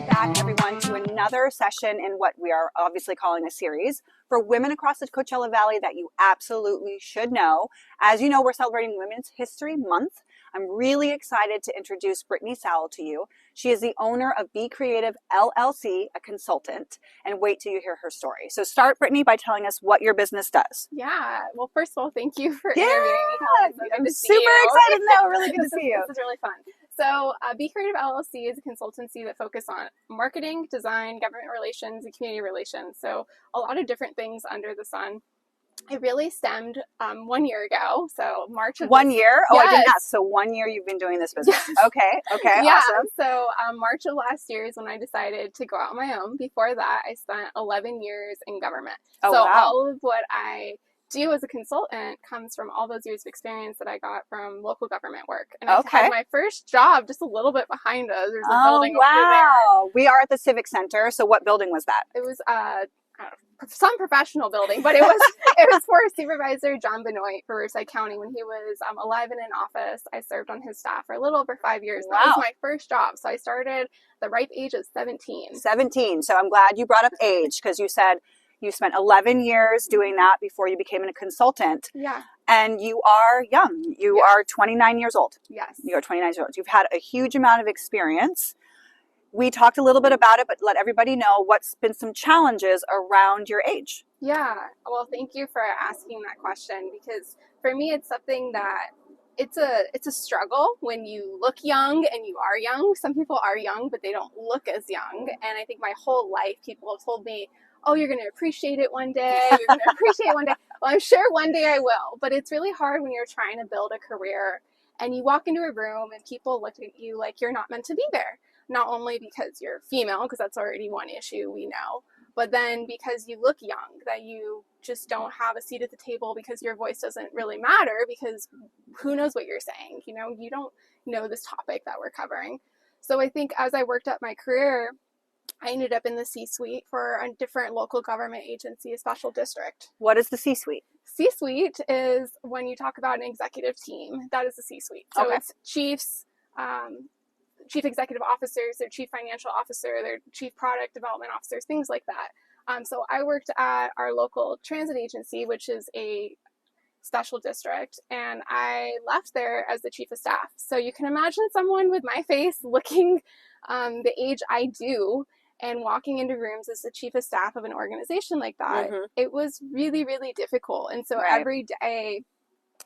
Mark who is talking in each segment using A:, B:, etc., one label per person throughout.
A: back, everyone, to another session in what we are obviously calling a series for women across the Coachella Valley that you absolutely should know. As you know, we're celebrating Women's History Month. I'm really excited to introduce Brittney Sowell to you. She is the owner of BCreative, LLC, a consultant, and wait till you hear her story. So start, Brittney, by telling us what your business does.
B: Yeah. Well, first of all, thank you for interviewing me.
A: I'm super excited now. Really good to see you.
B: This is really fun. So BCreative LLC is a consultancy that focuses on marketing, design, government relations, and community relations. So a lot of different things under the sun. It really stemmed 1 year ago. So March of
A: 1 year? Oh,
B: yes.
A: I didn't ask. So 1 year you've been doing this business.
B: Yes.
A: Okay,
B: yeah.
A: Awesome.
B: So March of last year is when I decided to go out on my own. Before that, I spent 11 years in government.
A: Oh,
B: so
A: wow.
B: all of what I do as a consultant comes from all those years of experience that I got from local government work. And I had my first job just a little bit behind us. There's a building over there.
A: We are at the Civic Center. So what building was that?
B: It was some professional building, but it was for Supervisor John Benoit for Riverside County when he was alive and in office. I served on his staff for a little over 5 years.
A: Wow.
B: That was my first job. So I started the ripe age of 17.
A: 17. So I'm glad you brought up age because you said you spent 11 years doing that before you became a consultant.
B: Yeah.
A: And you are young. You are 29 years old.
B: Yes.
A: You are 29 years old. You've had a huge amount of experience. We talked a little bit about it, but let everybody know what's been some challenges around your age.
B: Yeah. Well, thank you for asking that question because for me, it's something that it's a struggle when you look young and you are young. Some people are young, but they don't look as young. And I think my whole life, people have told me, oh, you're going to appreciate it one day. You're going to appreciate it one day. Well, I'm sure one day I will. But it's really hard when you're trying to build a career and you walk into a room and people look at you like you're not meant to be there. Not only because you're female, because that's already one issue we know, but then because you look young, that you just don't have a seat at the table because your voice doesn't really matter because who knows what you're saying? You know, you don't know this topic that we're covering. So I think as I worked up my career, I ended up in the C-suite for a different local government agency, a special district.
A: What is the C-suite?
B: C-suite is when you talk about an executive team, that is the C-suite. So it's chiefs, chief executive officers, their chief financial officer, their chief product development officers, things like that. So I worked at our local transit agency, which is a special district, and I left there as the chief of staff. So you can imagine someone with my face looking the age I do and walking into rooms as the chief of staff of an organization like that. Mm-hmm. It was really, really difficult. And so every day,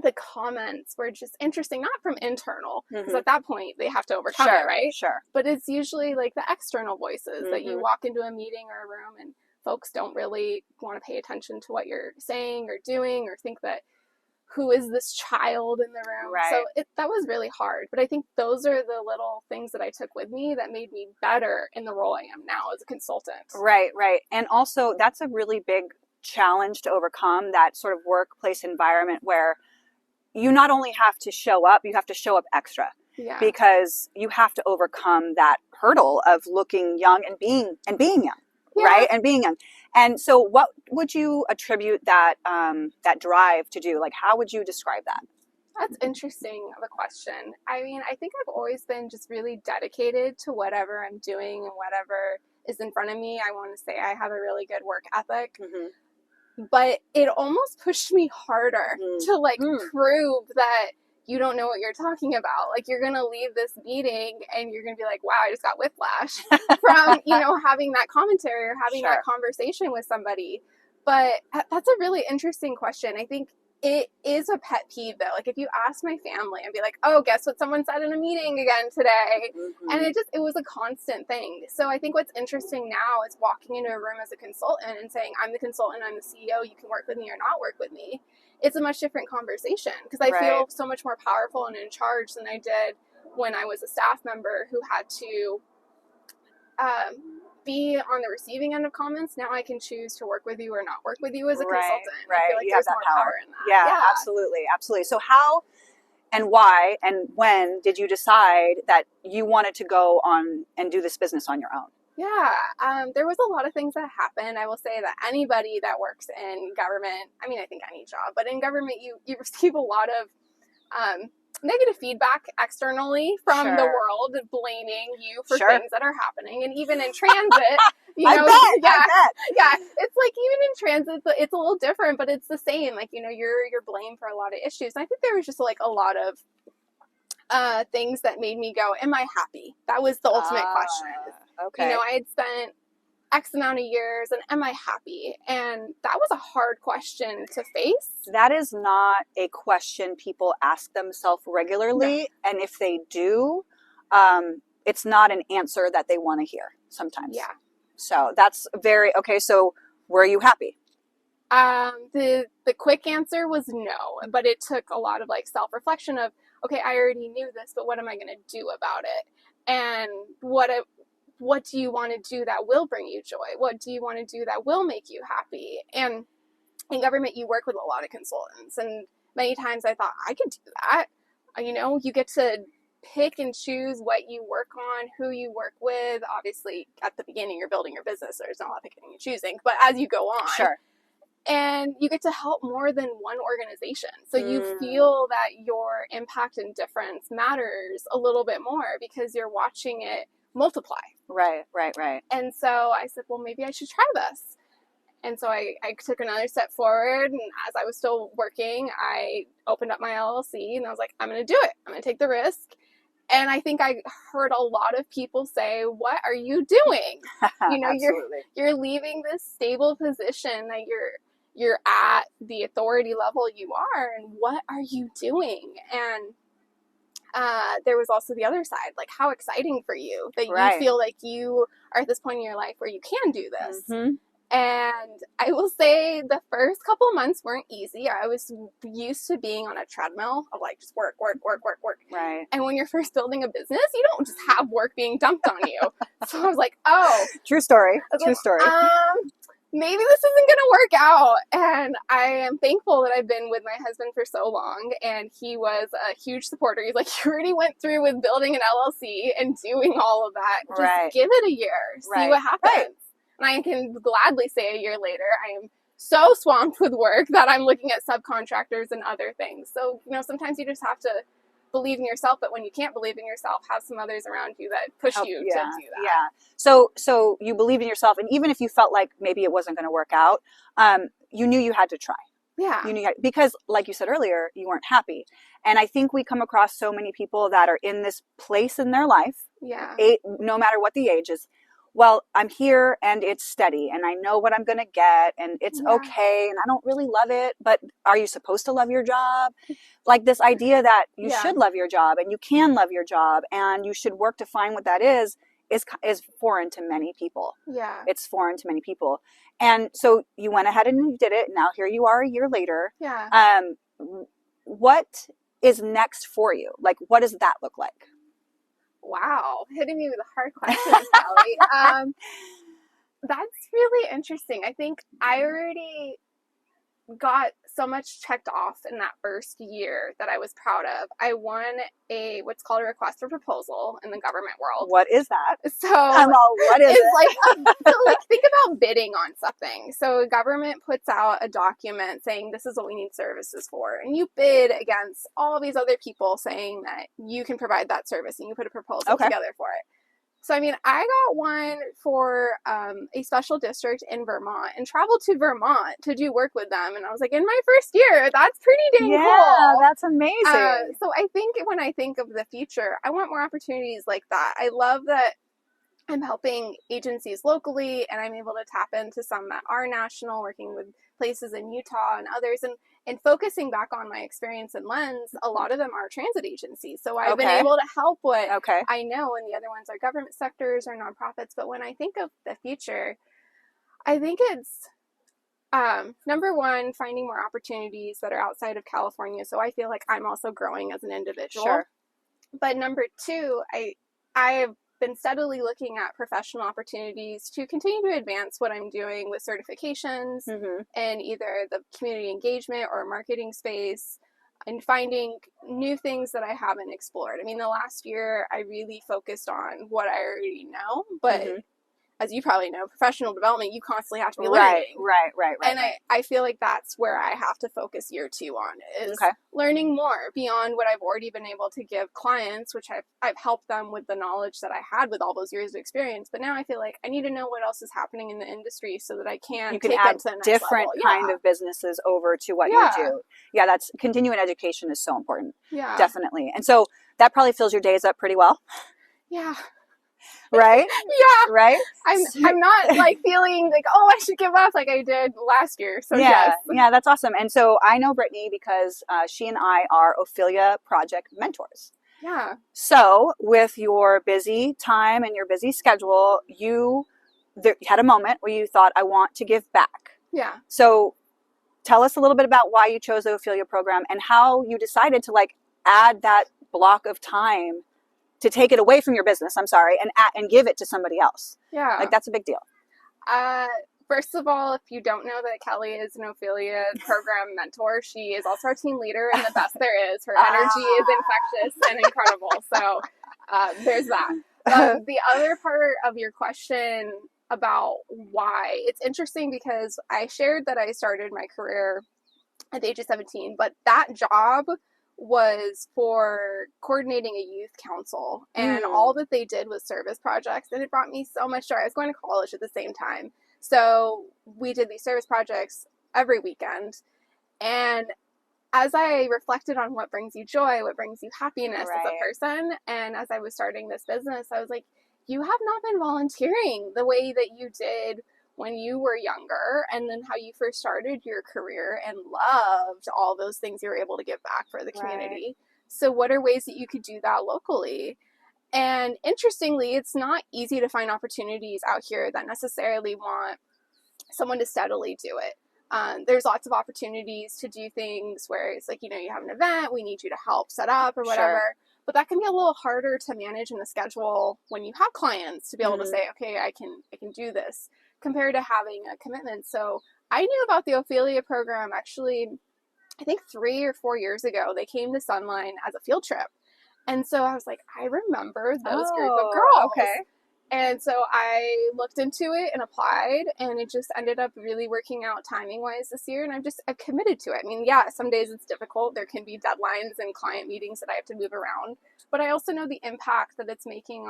B: the comments were just interesting, not from internal, because at that point they have to overcome it, right?
A: Sure.
B: But it's usually like the external voices that you walk into a meeting or a room and folks don't really want to pay attention to what you're saying or doing or think that who is this child in the room?
A: Right.
B: So that was really hard. But I think those are the little things that I took with me that made me better in the role I am now as a consultant.
A: Right. And also that's a really big challenge to overcome, that sort of workplace environment where you not only have to show up, you have to show up extra.
B: Yeah.
A: Because you have to overcome that hurdle of looking young and being young.
B: Yeah.
A: Right? And being young. And so what would you attribute that that drive to do? Like, how would you describe that?
B: That's interesting of a question. I mean, I think I've always been just really dedicated to whatever I'm doing and whatever is in front of me. I want to say I have a really good work ethic. Mm-hmm. But it almost pushed me harder to prove that you don't know what you're talking about. Like, you're going to leave this meeting and you're going to be like, wow, I just got whiplash from, having that commentary or having that conversation with somebody. But that's a really interesting question. I think it is a pet peeve though. Like, if you ask my family and be like, oh, guess what someone said in a meeting again today? Mm-hmm. And it was a constant thing. So I think what's interesting now is walking into a room as a consultant and saying, I'm the consultant, I'm the CEO, you can work with me or not work with me. It's a much different conversation because I feel so much more powerful and in charge than I did when I was a staff member who had to be on the receiving end of comments. Now I can choose to work with you or not work with you as a consultant.
A: Right.
B: I feel like
A: you
B: there's
A: have that
B: more power in that.
A: Yeah, absolutely. So how and why and when did you decide that you wanted to go on and do this business on your own?
B: Yeah, there was a lot of things that happened. I will say that anybody that works in government, I mean, I think any job, but in government, you receive a lot of negative feedback externally from the world, blaming you for things that are happening. And even in transit, you know,
A: I bet.
B: Yeah, it's like even in transit, it's a little different, but it's the same. Like, you know, you're blamed for a lot of issues. And I think there was just like a lot of things that made me go, am I happy? That was the ultimate question.
A: Okay.
B: You know, I had spent X amount of years, and am I happy? And that was a hard question to face.
A: That is not a question people ask themselves regularly. No. And if they do, it's not an answer that they want to hear sometimes.
B: Yeah.
A: So that's okay. So were you happy?
B: The quick answer was no, but it took a lot of like self-reflection of, okay, I already knew this, but what am I going to do about it? And what do you want to do that will bring you joy? What do you want to do that will make you happy? And in government, you work with a lot of consultants. And many times I thought, I could do that. You know, you get to pick and choose what you work on, who you work with. Obviously, at the beginning, you're building your business. So there's not a lot of picking and choosing. But as you go on,
A: sure.
B: And you get to help more than one organization. So you feel that your impact and difference matters a little bit more because you're watching it multiply.
A: Right.
B: And so I said, well, maybe I should try this. And so I took another step forward. And as I was still working, I opened up my LLC and I was like, I'm going to do it. I'm going to take the risk. And I think I heard a lot of people say, what are you doing? You know, you're leaving this stable position that you're at the authority level you are, and what are you doing? And there was also the other side, like how exciting for you that you feel like you are at this point in your life where you can do this. Mm-hmm. And I will say the first couple months weren't easy. I was used to being on a treadmill of like just work.
A: Right.
B: And when you're first building a business, you don't just have work being dumped on you. So I was like, oh.
A: True story.
B: Maybe this isn't going to work out. And I am thankful that I've been with my husband for so long. And he was a huge supporter. He's like, you already went through with building an LLC and doing all of that. Just give it a year. See what happens. Right. And I can gladly say a year later, I am so swamped with work that I'm looking at subcontractors and other things. So, you know, sometimes you just have to believe in yourself, but when you can't believe in yourself, have some others around you that push you to do that.
A: Yeah. So you believe in yourself, and even if you felt like maybe it wasn't going to work out, you knew you had to try.
B: Yeah.
A: You knew because, like you said earlier, you weren't happy. And I think we come across so many people that are in this place in their life, no matter what the age is. Well, I'm here and it's steady and I know what I'm going to get and it's okay and I don't really love it, but are you supposed to love your job? Like this idea that you should love your job and you can love your job and you should work to find what that is foreign to many people.
B: Yeah.
A: It's foreign to many people. And so you went ahead and you did it. Now here you are a year later.
B: Yeah.
A: What is next for you? Like, what does that look like?
B: Wow, hitting me with a hard question, Sally. That's really interesting. I think I already got so much checked off in that first year that I was proud of. I won what's called a request for proposal in the government world.
A: What is that?
B: So
A: what is it?
B: Like think about bidding on something. So government puts out a document saying this is what we need services for, and you bid against all these other people saying that you can provide that service, and you put a proposal together for it. So, I mean, I got one for a special district in Vermont and traveled to Vermont to do work with them. And I was like, in my first year, that's pretty dang cool.
A: Yeah, that's amazing.
B: So I think when I think of the future, I want more opportunities like that. I love that I'm helping agencies locally and I'm able to tap into some that are national, working with places in Utah and others. And focusing back on my experience and lens, a lot of them are transit agencies. So I've been able to help what I know, and the other ones are government sectors or nonprofits. But when I think of the future, I think it's, number one, finding more opportunities that are outside of California. So I feel like I'm also growing as an individual.
A: Sure.
B: But number two, I've been steadily looking at professional opportunities to continue to advance what I'm doing with certifications in either the community engagement or marketing space, and finding new things that I haven't explored. I mean, the last year I really focused on what I already know, but as you probably know, professional development, you constantly have to be
A: Right.
B: learning. And
A: Right.
B: I feel like that's where I have to focus year 2 on, is
A: Okay.
B: learning more beyond what I've already been able to give clients, which I've helped them with the knowledge that I had with all those years of experience. But now I feel like I need to know what else is happening in the industry so that I can take them to the next
A: different
B: level.
A: kind of businesses over to what you do. Yeah, that's continuing education is so important.
B: Yeah.
A: Definitely. And so that probably fills your days up pretty well.
B: Yeah.
A: Right?
B: Yeah.
A: Right?
B: I'm not like feeling like, oh, I should give up like I did last year. So yes.
A: Yeah, that's awesome. And so I know Brittney because she and I are Ophelia Project mentors.
B: Yeah.
A: So with your busy time and your busy schedule, you had a moment where you thought, I want to give back.
B: Yeah.
A: So tell us a little bit about why you chose the Ophelia program and how you decided to like add that block of time to take it away from your business, and give it to somebody else.
B: Yeah.
A: Like, that's a big deal.
B: First of all, if you don't know that Kelly is an Ophelia program mentor, she is also our team leader and the best there is. Her energy is infectious and incredible. So there's that. The other part of your question about why, it's interesting because I shared that I started my career at the age of 17, but that job was for coordinating a youth council, and all that they did was service projects, and it brought me so much joy. I was going to college at the same time, so we did these service projects every weekend. And as I reflected on what brings you joy, what brings you happiness as a person, and as I was starting this business, I was like, you have not been volunteering the way that you did when you were younger, and then how you first started your career and loved all those things you were able to give back for the community. So what are ways that you could do that locally? And interestingly, it's not easy to find opportunities out here that necessarily want someone to steadily do it. There's lots of opportunities to do things where it's like, you have an event, we need you to help set up or whatever. Sure. But that can be a little harder to manage in the schedule when you have clients to be able to say, okay, I can do this, compared to having a commitment. So I knew about the Ophelia program actually, I think 3 or 4 years ago. They came to Sunline as a field trip. And so I was like, I remember those group of girls. Okay. And so I looked into it and applied, and it just ended up really working out timing-wise this year, and I've committed to it. I mean, yeah, some days it's difficult. There can be deadlines and client meetings that I have to move around, but I also know the impact that it's making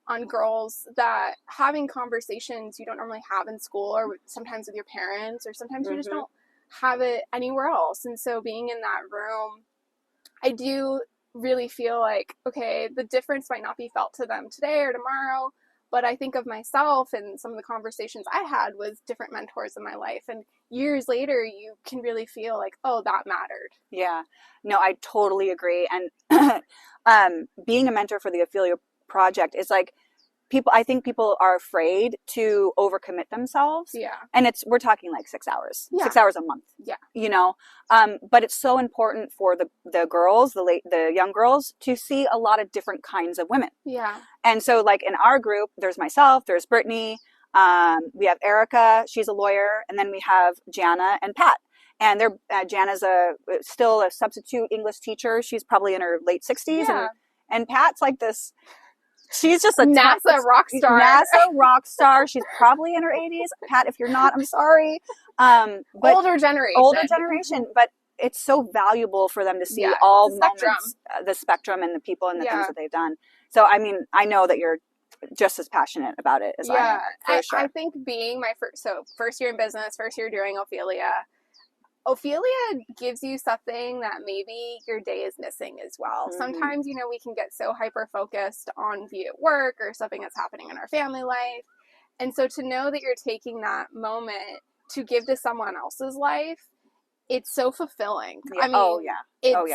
B: on girls, that having conversations you don't normally have in school, or sometimes with your parents, or sometimes you just don't have it anywhere else. And so being in that room, I do really feel like, okay, the difference might not be felt to them today or tomorrow, but I think of myself and some of the conversations I had with different mentors in my life, and years later you can really feel like, oh, that mattered.
A: Yeah, no, I totally agree. And being a mentor for the Ophelia Project is like, I think people are afraid to overcommit themselves.
B: Yeah.
A: And we're talking like 6 hours, 6 hours a month.
B: Yeah.
A: But it's so important for the girls, the young girls, to see a lot of different kinds of women.
B: Yeah.
A: And so like in our group, there's myself, there's Brittney, we have Erica, she's a lawyer, and then we have Jana and Pat. And Jana's still a substitute English teacher. She's probably in her late 60s.
B: Yeah.
A: And Pat's like this. She's just a
B: NASA rock star.
A: NASA rock star. She's probably in her 80s. Pat, if you're not, I'm sorry. But
B: older generation.
A: But it's so valuable for them to see all moments, the spectrum, and the people and the things that they've done. So, I mean, I know that you're just as passionate about it as I am. For sure.
B: I think being my first year in business, first year doing Ophelia gives you something that maybe your day is missing as well. Sometimes, we can get so hyper-focused on, be it work or something that's happening in our family life. And so to know that you're taking that moment to give to someone else's life, it's so fulfilling.
A: Yeah.
B: I mean,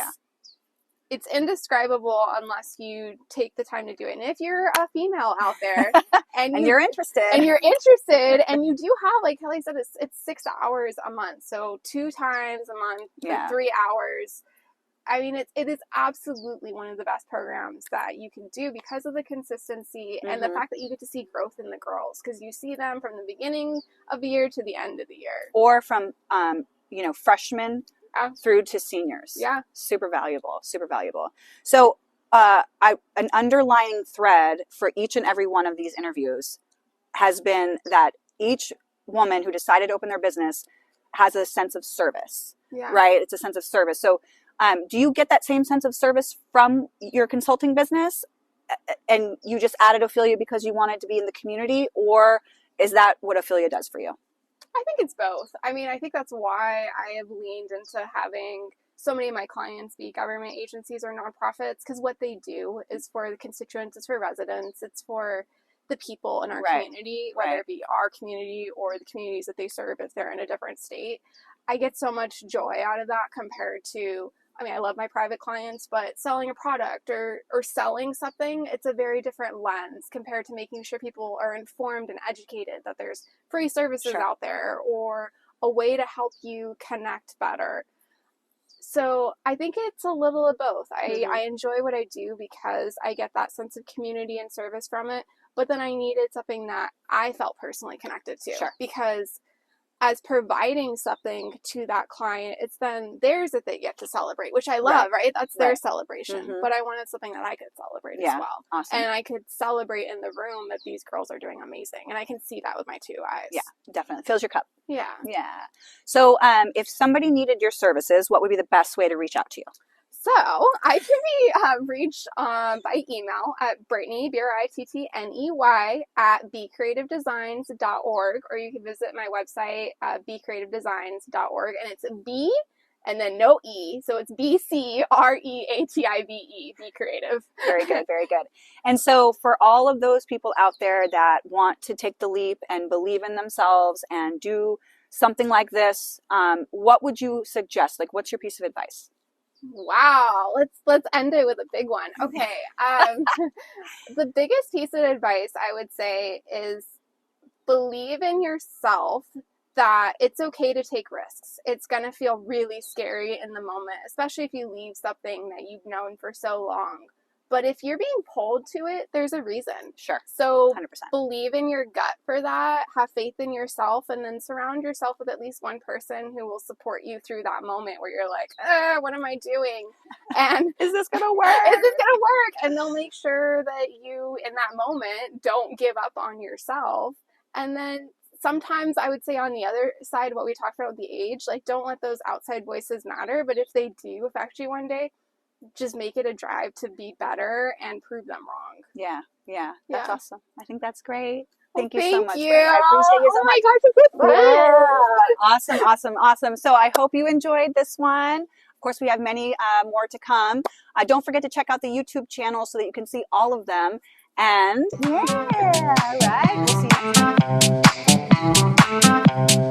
B: it's indescribable unless you take the time to do it. And if you're a female out there and
A: you're interested
B: and you do have, like Kelly said, it's 6 hours a month. So 2 times a month, 3 hours. I mean, it is absolutely one of the best programs that you can do because of the consistency and the fact that you get to see growth in the girls, because you see them from the beginning of the year to the end of the year.
A: Or from, freshmen through to seniors.
B: Yeah.
A: Super valuable. So an underlying thread for each and every one of these interviews has been that each woman who decided to open their business has a sense of service, right? It's a sense of service. So do you get that same sense of service from your consulting business, and you just added Ophelia because you wanted to be in the community, or is that what Ophelia does for you?
B: I think it's both. I mean, I think that's why I have leaned into having so many of my clients be government agencies or nonprofits, because what they do is for the constituents, it's for residents, it's for the people in our community, whether it be our community or the communities that they serve if they're in a different state. I get so much joy out of that compared to, I mean, I love my private clients, but selling a product or selling something, it's a very different lens compared to making sure people are informed and educated that there's free services out there or a way to help you connect better. So I think it's a little of both. I enjoy what I do because I get that sense of community and service from it, but then I needed something that I felt personally connected to because as providing something to that client, it's then theirs that they get to celebrate, which I love, right? That's their celebration. But I wanted something that I could celebrate as well.
A: Awesome.
B: And I could celebrate in the room that these girls are doing amazing. And I can see that with my 2 eyes.
A: Yeah, definitely. Fills your cup.
B: Yeah.
A: Yeah. So if somebody needed your services, what would be the best way to reach out to you?
B: So I can be reached by email at Brittney, Brittney, at BCreativeDesigns.org, or you can visit my website at BCreativeDesigns.org, and it's B and then no E, so it's BCreative, BCreative.
A: Very good, very good. And so for all of those people out there that want to take the leap and believe in themselves and do something like this, what would you suggest? Like, what's your piece of advice?
B: Wow, let's end it with a big one. Okay. The biggest piece of advice I would say is believe in yourself, that it's okay to take risks. It's going to feel really scary in the moment, especially if you leave something that you've known for so long. But if you're being pulled to it, there's a reason.
A: Sure.
B: So
A: 100%.
B: Believe in your gut for that, have faith in yourself, and then surround yourself with at least one person who will support you through that moment where you're like, what am I doing? And
A: is this going to work?
B: Is this going to work? And they'll make sure that you, in that moment, don't give up on yourself. And then sometimes I would say on the other side, what we talked about with the age, like don't let those outside voices matter. But if they do affect you one day, just make it a drive to be better and prove them wrong.
A: Yeah. That's awesome. I think that's great. Thank you so much.
B: Thank you.
A: I appreciate you so much.
B: Oh my gosh, it's
A: Awesome. So I hope you enjoyed this one. Of course, we have many more to come. Don't forget to check out the YouTube channel so that you can see all of them. And all right, we'll see you next time.